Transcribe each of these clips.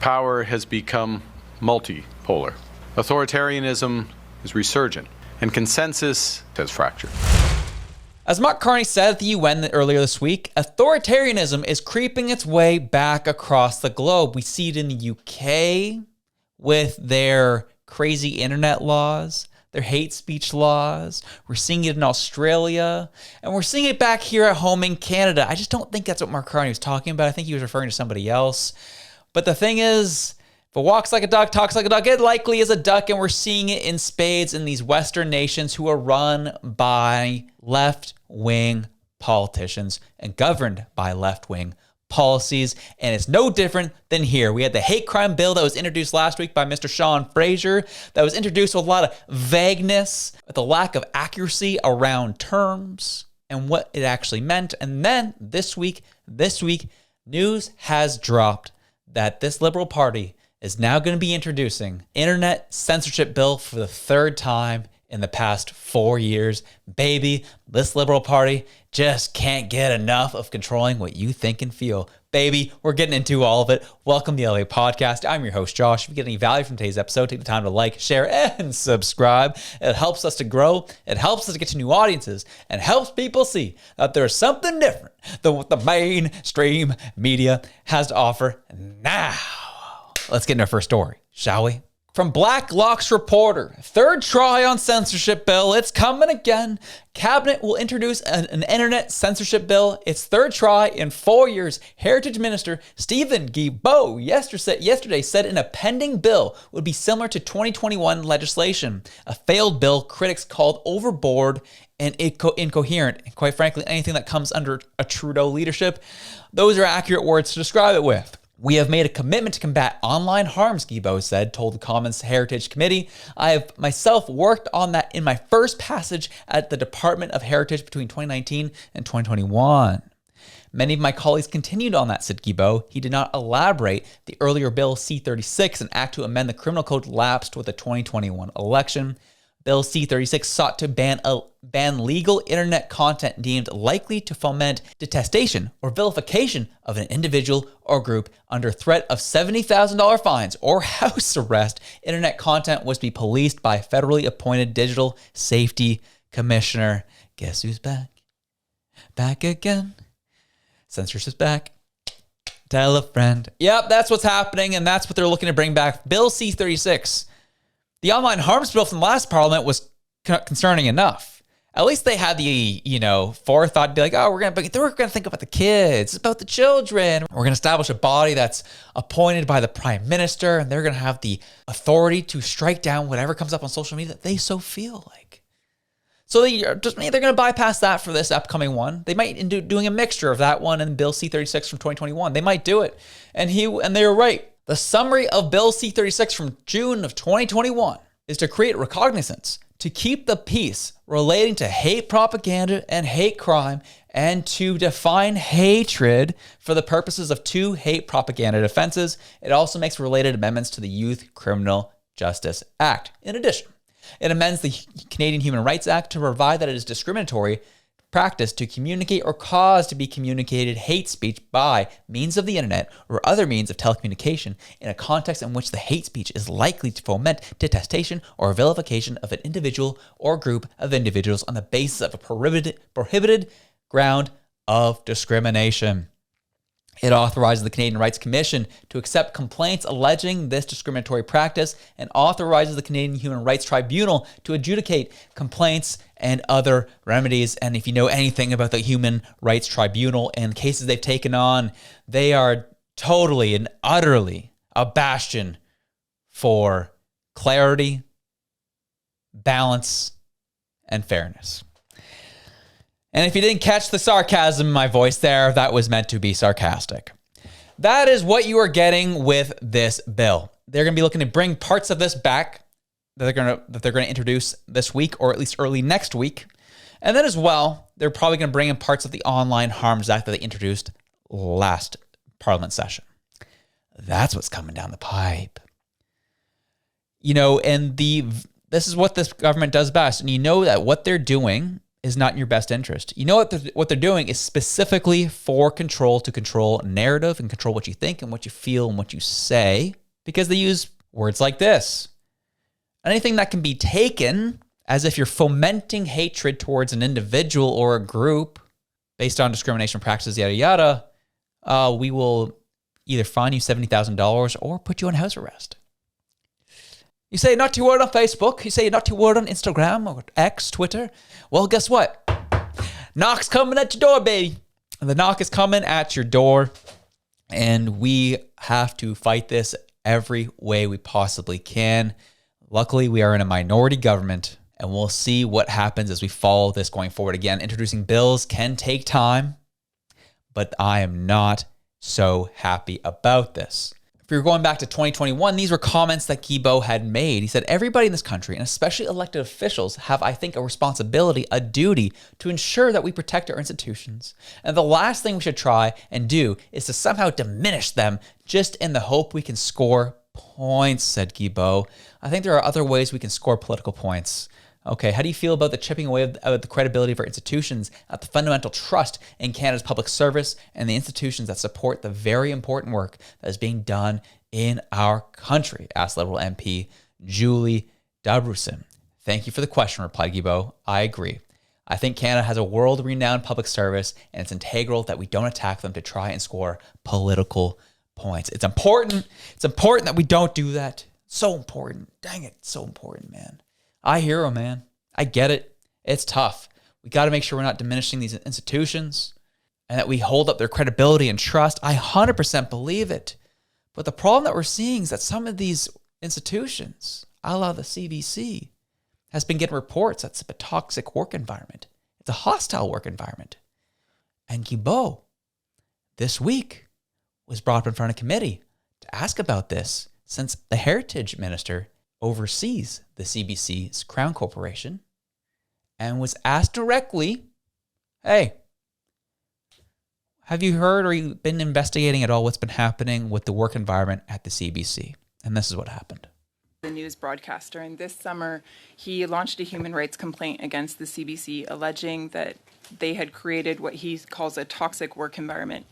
Power has become multipolar. Authoritarianism is resurgent, and consensus has fractured. As Mark Carney said at the UN earlier this week, authoritarianism is creeping its way back across the globe. We see it in the UK with their crazy internet laws, their hate speech laws. We're seeing it in Australia, and we're seeing it back here at home in Canada. I just don't think that's what Mark Carney was talking about. I think he was referring to somebody else. But the thing is, if it walks like a duck, talks like a duck, it likely is a duck, and we're seeing it in spades in these Western nations who are run by left-wing politicians and governed by left-wing policies, and it's no different than here. We had the hate crime bill that was introduced last week by Mr. Sean Fraser that was introduced with a lot of vagueness, with a lack of accuracy around terms and what it actually meant. And then this week, news has dropped that this Liberal Party is now going to be introducing internet censorship bill for the third time in the past 4 years. Baby, this Liberal Party just can't get enough of controlling what you think and feel. Baby, we're getting into all of it. Welcome to the LA Podcast. I'm your host, Josh. If you get any value from today's episode, take the time to like, share, and subscribe. It helps us to grow. It helps us to get to new audiences and helps people see that there's something different than what the mainstream media has to offer. Now, let's get into our first story, shall we? From Blacklock's reporter, third try on censorship bill. It's coming again. Cabinet will introduce an internet censorship bill. Its third try in 4 years. Heritage Minister Stephen Guilbeault yesterday said an pending bill would be similar to 2021 legislation, a failed bill critics called overboard and incoherent. And quite frankly, anything that comes under a Trudeau leadership, those are accurate words to describe it with. We have made a commitment to combat online harms, Guilbeault told the Commons Heritage Committee. I have myself worked on that in my first passage at the Department of Heritage between 2019 and 2021. Many of my colleagues continued on that, said Guilbeault. He did not elaborate. The earlier Bill C-36, an act to amend the criminal code, lapsed with the 2021 election. Bill C-36 sought to ban legal internet content deemed likely to foment detestation or vilification of an individual or group under threat of $70,000 fines or house arrest. Internet content was to be policed by a federally appointed digital safety commissioner. Guess who's back? Back again. Censorship's back. Tell a friend. Yep, that's what's happening, and that's what they're looking to bring back. Bill C-36. The online harms bill from the last parliament was concerning enough. At least they had the, forethought to be like, oh, we're going to think about the kids, it's about the children. We're going to establish a body that's appointed by the prime minister, and they're going to have the authority to strike down whatever comes up on social media that they so feel like. So they're going to bypass that for this upcoming one. They might end up doing a mixture of that one and Bill C-36 from 2021. They might do it. And they were right. The summary of Bill C-36 from June of 2021 is to create recognizance, to keep the peace relating to hate propaganda and hate crime, and to define hatred for the purposes of 2 hate propaganda offenses. It also makes related amendments to the Youth Criminal Justice Act. In addition, it amends the Canadian Human Rights Act to provide that it is discriminatory practice to communicate or cause to be communicated hate speech by means of the internet or other means of telecommunication in a context in which the hate speech is likely to foment detestation or vilification of an individual or group of individuals on the basis of a prohibited ground of discrimination. It authorizes the Canadian Rights Commission to accept complaints alleging this discriminatory practice and authorizes the Canadian Human Rights Tribunal to adjudicate complaints and other remedies. And if you know anything about the Human Rights Tribunal and cases they've taken on, they are totally and utterly a bastion for clarity, balance, and fairness. And if you didn't catch the sarcasm in my voice there, that was meant to be sarcastic. That is what you are getting with this bill. They're going to be looking to bring parts of this back that they're going to introduce this week, or at least early next week. And then as well, they're probably going to bring in parts of the Online Harms Act that they introduced last Parliament session. That's what's coming down the pipe. And this is what this government does best. And you know that what they're doing is not in your best interest. You know what they're doing is specifically for control, to control narrative and control what you think and what you feel and what you say, because they use words like this. Anything that can be taken as if you're fomenting hatred towards an individual or a group based on discrimination practices, yada, yada, we will either fine you $70,000 or put you on house arrest. You say not to word on Facebook. You say not to word on Instagram or X, Twitter. Well, guess what? Knock's coming at your door, baby. The knock is coming at your door. And we have to fight this every way we possibly can. Luckily, we are in a minority government, and we'll see what happens as we follow this going forward. Again, introducing bills can take time, but I am not so happy about this. If you're going back to 2021, these were comments that Guilbeault had made. He said, everybody in this country, and especially elected officials, have, I think, a responsibility, a duty to ensure that we protect our institutions. And the last thing we should try and do is to somehow diminish them just in the hope we can score points, said Guilbeault. I think there are other ways we can score political points. Okay, how do you feel about the chipping away of the credibility of our institutions, at the fundamental trust in Canada's public service and the institutions that support the very important work that is being done in our country? Asked Liberal MP Julie Dabrusin. Thank you for the question, replied Guilbeault. I agree. I think Canada has a world-renowned public service, and it's integral that we don't attack them to try and score political points. It's important. It's important that we don't do that. So important. Dang it, so important, man. I hear him, man. I get it. It's tough. We got to make sure we're not diminishing these institutions and that we hold up their credibility and trust. I 100% believe it. But the problem that we're seeing is that some of these institutions, a la the CBC, has been getting reports that it's a toxic work environment. It's a hostile work environment. And Guilbeault, this week, was brought up in front of committee to ask about this, since the Heritage Minister oversees the CBC's Crown Corporation, and was asked directly, hey, have you heard or you been investigating at all what's been happening with the work environment at the CBC? And this is what happened. The news broadcaster, and this summer he launched a human rights complaint against the CBC, alleging that they had created what he calls a toxic work environment.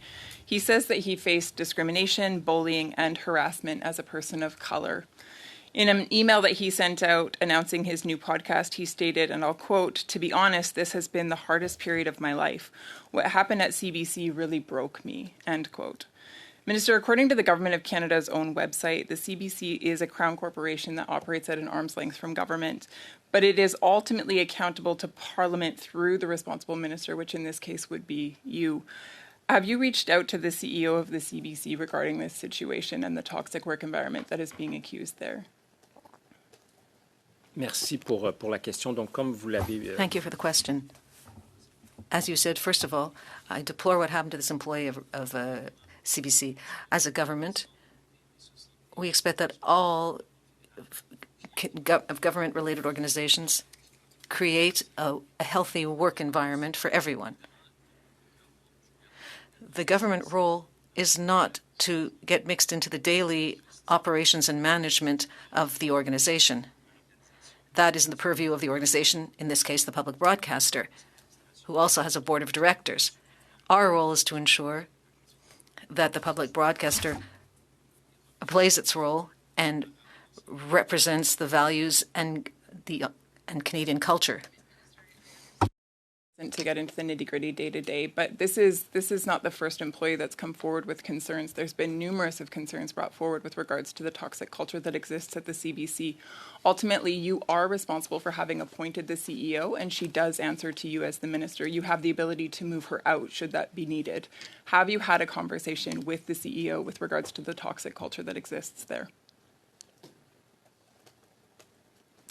He says that he faced discrimination, bullying, and harassment as a person of color. In an email that he sent out announcing his new podcast, he stated, and I'll quote, "To be honest, this has been the hardest period of my life. What happened at CBC really broke me," end quote. Minister, according to the Government of Canada's own website, the CBC is a Crown corporation that operates at an arm's length from government, but it is ultimately accountable to Parliament through the responsible minister, which in this case would be you. Have you reached out to the CEO of the CBC regarding this situation and the toxic work environment that is being accused there? Merci pour la question. Donc, comme vous l'avez... Thank you for the question. As you said, first of all, I deplore what happened to this employee of CBC. As a government, we expect that all government-related organizations create a healthy work environment for everyone. The government role is not to get mixed into the daily operations and management of the organization. That is in the purview of the organization, in this case, the public broadcaster, who also has a board of directors. Our role is to ensure that the public broadcaster plays its role and represents the values and Canadian culture. To get into the nitty-gritty day-to-day, but this is not the first employee that's come forward with concerns. There's been numerous of concerns brought forward with regards to the toxic culture that exists at the CBC. Ultimately, you are responsible for having appointed the CEO, and she does answer to you as the minister. You have the ability to move her out should that be needed. Have you had a conversation with the CEO with regards to the toxic culture that exists there?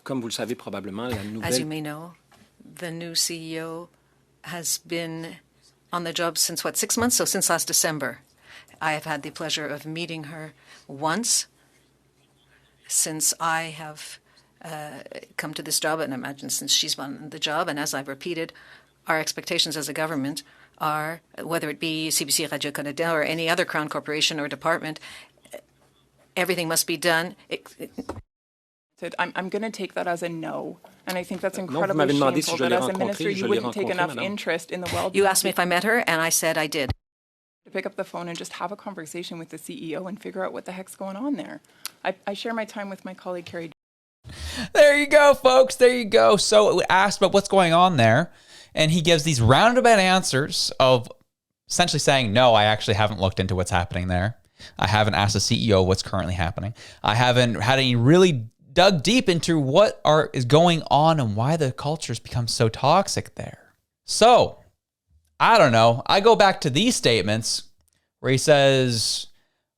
Comme vous le savez probablement, la nouvelle... As you may know, the new CEO has been on the job since, 6 months? So since last December. I have had the pleasure of meeting her once since I have come to this job, and I imagine since she's on the job. And as I've repeated, our expectations as a government are, whether it be CBC Radio-Canada or any other Crown corporation or department, everything must be done. I'm going to take that as a no. And I think that's vous incredibly m'avez demandé si shameful je that l'ai as a rencontrée, minister je you l'ai wouldn't take rencontrée, enough madame. interest in the well-being. You asked me if I met her, and I said I did. To pick up the phone and just have a conversation with the CEO and figure out what the heck's going on there. I share my time with my colleague Carrie. There you go, folks. There you go. So it asked about what's going on there, and he gives these roundabout answers of essentially saying, no, I actually haven't looked into what's happening there. I haven't asked the CEO what's currently happening. I haven't had any really dug deep into what is going on and why the culture's become so toxic there. So, I don't know. I go back to these statements where he says,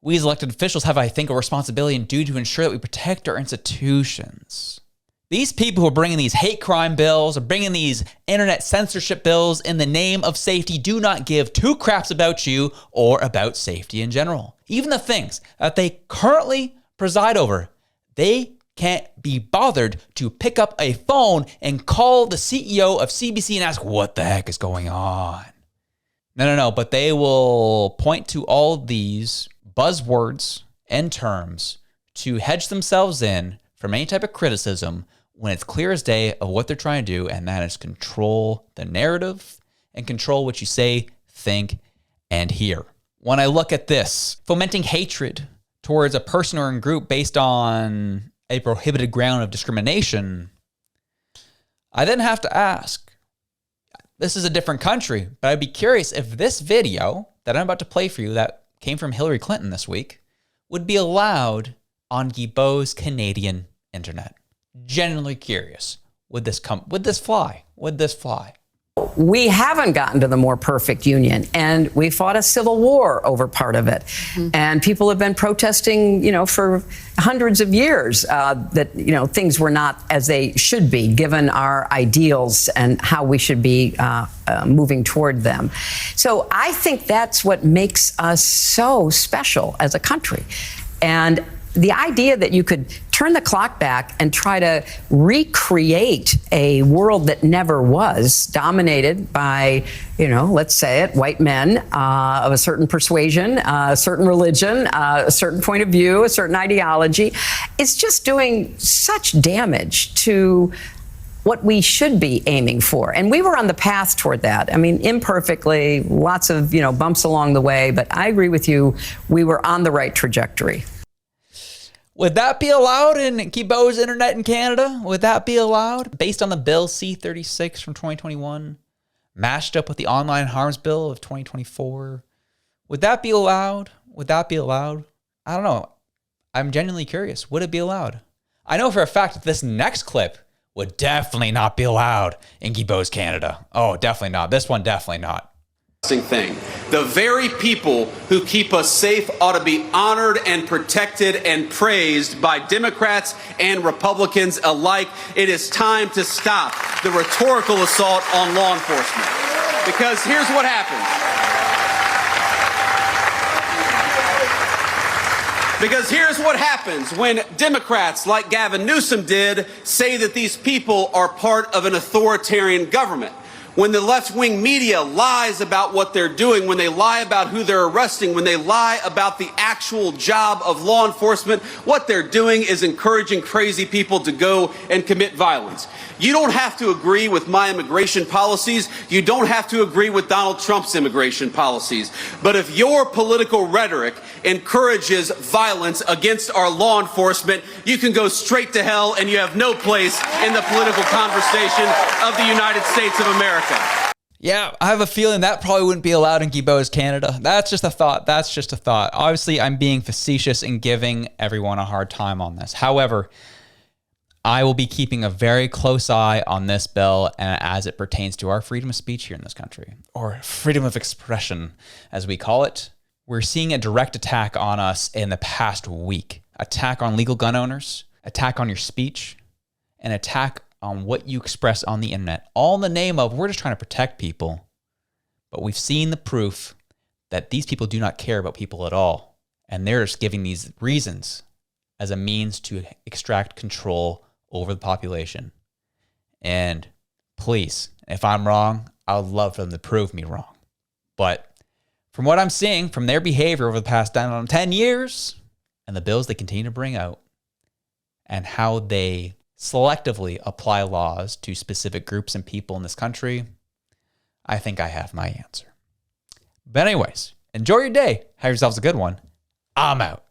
we as elected officials have, I think, a responsibility and duty to ensure that we protect our institutions. These people who are bringing these hate crime bills or bringing these internet censorship bills in the name of safety do not give two craps about you or about safety in general. Even the things that they currently preside over, they can't be bothered to pick up a phone and call the CEO of CBC and ask, what the heck is going on? No, but they will point to all these buzzwords and terms to hedge themselves in from any type of criticism when it's clear as day of what they're trying to do, and that is control the narrative and control what you say, think, and hear. When I look at this, fomenting hatred towards a person or a group based on a prohibited ground of discrimination, I then have to ask, this is a different country, but I'd be curious if this video that I'm about to play for you that came from Hillary Clinton this week would be allowed on Guilbeault's Canadian internet. Genuinely curious. Would this fly? We haven't gotten to the more perfect union, and we fought a civil war over part of it. And people have been protesting, for hundreds of years that, things were not as they should be, given our ideals and how we should be moving toward them. So I think that's what makes us so special as a country. And the idea that you could turn the clock back and try to recreate a world that never was, dominated by, let's say it, white men of a certain persuasion, a certain religion, a certain point of view, a certain ideology, is just doing such damage to what we should be aiming for. And we were on the path toward that. I mean, imperfectly, lots of, bumps along the way, but I agree with you, we were on the right trajectory. Would that be allowed in Guilbeault's internet in Canada? Would that be allowed? Based on the Bill C-36 from 2021, mashed up with the Online Harms Bill of 2024. Would that be allowed? I don't know. I'm genuinely curious. Would it be allowed? I know for a fact that this next clip would definitely not be allowed in Guilbeault's Canada. Oh, definitely not. This one, definitely not. Thing. The very people who keep us safe ought to be honored and protected and praised by Democrats and Republicans alike. It is time to stop the rhetorical assault on law enforcement. Because here's what happens. When Democrats like Gavin Newsom did say that these people are part of an authoritarian government. When the left-wing media lies about what they're doing, when they lie about who they're arresting, when they lie about the actual job of law enforcement, what they're doing is encouraging crazy people to go and commit violence. You don't have to agree with my immigration policies. You don't have to agree with Donald Trump's immigration policies. But if your political rhetoric encourages violence against our law enforcement, you can go straight to hell, and you have no place in the political conversation of the United States of America. Yeah, I have a feeling that probably wouldn't be allowed in Guilbeault's Canada. That's just a thought. Obviously, I'm being facetious and giving everyone a hard time on this. However, I will be keeping a very close eye on this bill and as it pertains to our freedom of speech here in this country, or freedom of expression, as we call it. We're seeing a direct attack on us in the past week. Attack on legal gun owners, attack on your speech, an attack on what you express on the internet, all in the name of we're just trying to protect people. But we've seen the proof that these people do not care about people at all. And they're just giving these reasons as a means to extract control over the population. And please, if I'm wrong, I would love for them to prove me wrong. But from what I'm seeing from their behavior over the past 10 years and the bills they continue to bring out and how they selectively apply laws to specific groups and people in this country, I think I have my answer. But anyways, enjoy your day. Have yourselves a good one. I'm out.